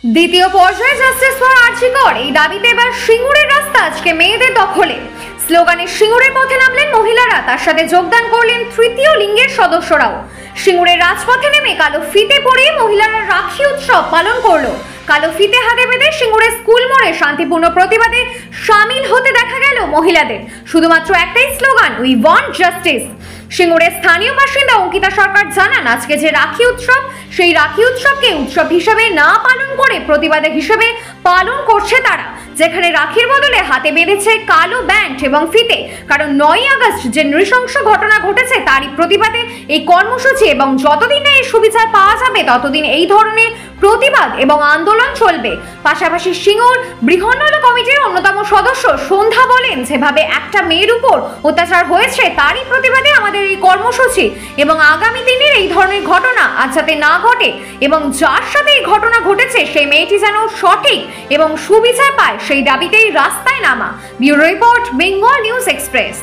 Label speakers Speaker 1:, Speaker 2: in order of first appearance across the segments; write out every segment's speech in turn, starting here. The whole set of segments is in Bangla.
Speaker 1: দ্বিতীয় পর্যায়ে জাস্টিস ফর আরজিকর এই দাবিতে এবার সিঙ্গুরের রাস্তা আজকে মেয়েদের দখলে। স্লোগানে সিঙ্গুরের পথে নামলেন মহিলারা, তার সাথে যোগদান করলেন তৃতীয় লিঙ্গের সদস্যরাও। সিঙ্গুরের রাজপথে নেমে কালো ফিতে পরে মহিলারা রাখি উৎসব পালন করলো। কালো ফিতে হাতে বেঁধে সিঙ্গুরের স্কুল মোড়ে শান্তিপূর্ণ প্রতিবাদে সামিল হতে দেখা গেল মহিলাদের। শুধুমাত্র একটাই স্লোগান, উই ওয়ান্ট জাস্টিস। সিঙ্গুরের স্থানীয় বাসিন্দা অঙ্কিতা সরকার জানান, আজকে যে রাখি উৎসব, সেই রাখি উৎসবকে উৎসব হিসেবে না পালন করে প্রতিবাদ হিসেবে পালন করছে তারা, যেখানে রাখির বদলে হাতে বেঁধেছে কালো ব্যান্ড এবং ফিতে। কারণ 9ই আগস্ট যে নৃশংস ঘটনা ঘটেছে তারই প্রতিবাদে এই কর্মসূচি, এবং যতদিন না এই সুবিচার পাওয়া যাবে ততদিন এই ধরনের প্রতিবাদ এবং আন্দোলন চলবে। পাশাপাশি সিঙ্গুর বৃহন্নল কমিটির অন্যতম সদস্য সন্ধ্যা বলেন, যেভাবে একটা মেয়ের উপর অত্যাচার হয়েছে তারই প্রতিবাদে আমাদের এই কর্মসূচি, এবং আগামী দিনের এই ধরনের ঘটনা আজ যাতে না ঘটে এবং যার সাথে এই ঘটনা ঘটেছে সেই মেয়েটি যেন সঠিক এবং সুবিচার পায়, সেই দাবিতেই রাস্তায় নামা। Bureau report, Bengal news express.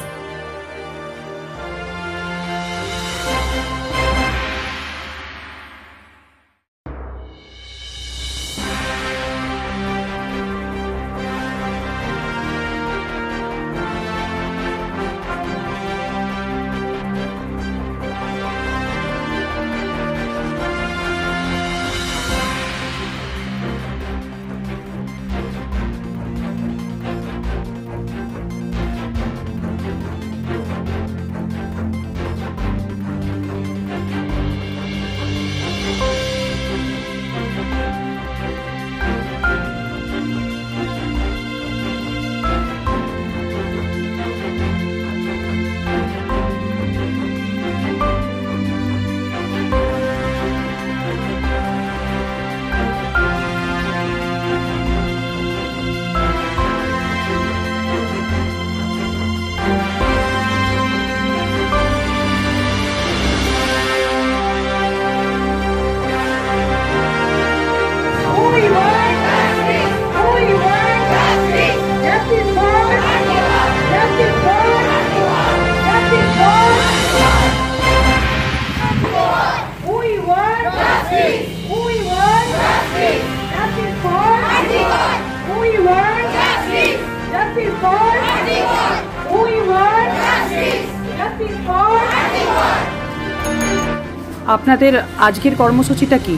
Speaker 2: আপনাদের আজকের কর্মসূচিটা কি?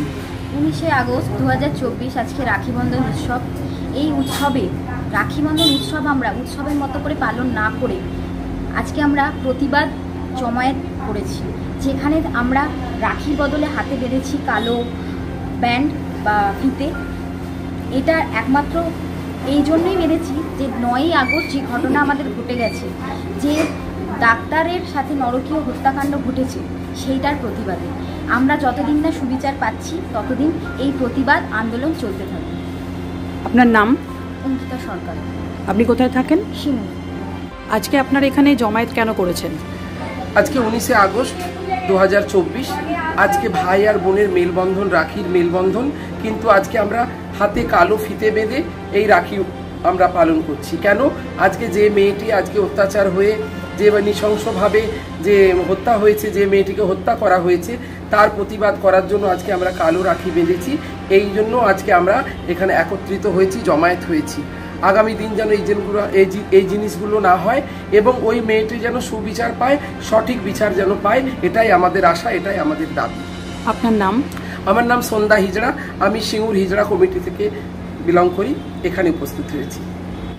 Speaker 3: 19শে আগস্ট 2024 আজকে রাখি বন্ধন উৎসব। এই উৎসবে রাখি বন্ধন উৎসব আমরা উৎসবের মতো করে পালন না করে আজকে আমরা প্রতিবাদ জমায়েত করেছি, যেখানে আমরা রাখির বদলে হাতে বেঁধেছি কালো ব্যান্ড বা ফিতে। এটা একমাত্র এই জন্যই বেঁধেছি যে 9ই আগস্ট যে ঘটনা আমাদের ঘটে গেছে, যে ডাক্তারের সাথে নরকীয় হত্যাকাণ্ড ঘটেছে, সেইটার প্রতিবাদে আমরা যতদিন না সুবিচার পাচ্ছি ততদিন এই প্রতিবাদ আন্দোলন চলতে থাকবে।
Speaker 2: আপনার নাম?
Speaker 3: অঙ্কিতা সরকার।
Speaker 2: আপনি কোথায় থাকেন?
Speaker 3: সিঙ্গুর।
Speaker 2: আজকে আপনার এখানে জমায়েত কেন করেছেন?
Speaker 4: আজকে 19শে আগস্ট 2024 আজকে ভাই আর বোনের মেলবন্ধন, রাখির মেলবন্ধন, কিন্তু আজকে আমরা হাতে কালো ফিতে বেঁধে এই রাখি আমরা পালন করছি। কেন? আজকে যে মেয়েটি আজকে অত্যাচার হয়ে যে নৃশংসভাবে যে হত্যা হয়েছে, যে মেয়েটিকে হত্যা করা হয়েছে, তার প্রতিবাদ করার জন্য আজকে আমরা কালো রাখি বেঁধেছি। এই জন্য আজকে আমরা এখানে একত্রিত হয়েছি, জমায়েত হয়েছি। আগামী দিন যেন এই জিনিসগুলো না হয় এবং ওই মেয়েটি যেন সুবিচার পায়, সঠিক বিচার যেন পায়, এটাই আমাদের আশা, এটাই আমাদের দাবি।
Speaker 2: আপনার নাম?
Speaker 4: আমার নাম সন্ধ্যা হিজড়া। আমি সিঙ্গুর হিজড়া কমিটি থেকে বিলং করি, এখানে উপস্থিত হয়েছি।